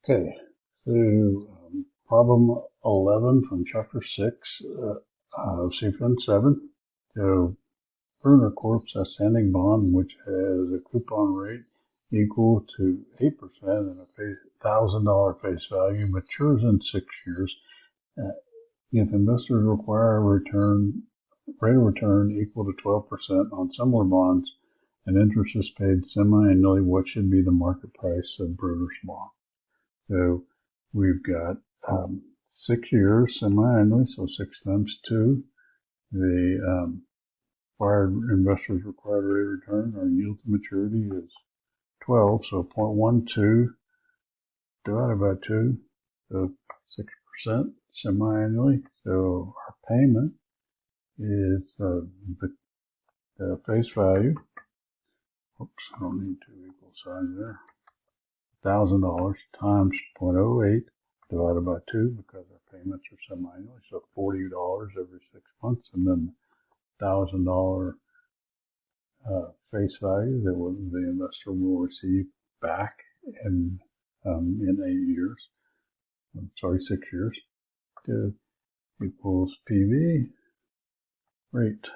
Okay, so problem 11 from chapter 6 of CFIN7. So Werner Corp's outstanding bond, which has a coupon rate equal to 8% and a $1,000 face value, matures in 6 years. If investors require a rate of return equal to 12% on similar bonds, and interest is paid semi-annually, what should be the market price of Brunner's bond? So we've got 6 years semi-annually, so 6 times 2. The investors required rate of return, our yield to maturity is 12, so 0.12 divided by 2, so 6% semi-annually. So our payment is the face value. Oops, I don't need two equal signs there. $1,000 times 0.08 divided by 2, because our payments are semi-annually, so $40 every 6 months, and then $1,000 face value that the investor will receive back in 8 years. 6 years. Equals PV rate,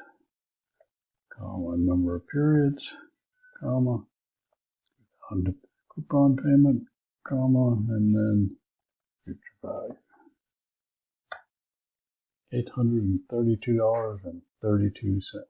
comma, number of periods, comma, on the coupon payment, comma, and then future value. $832.32.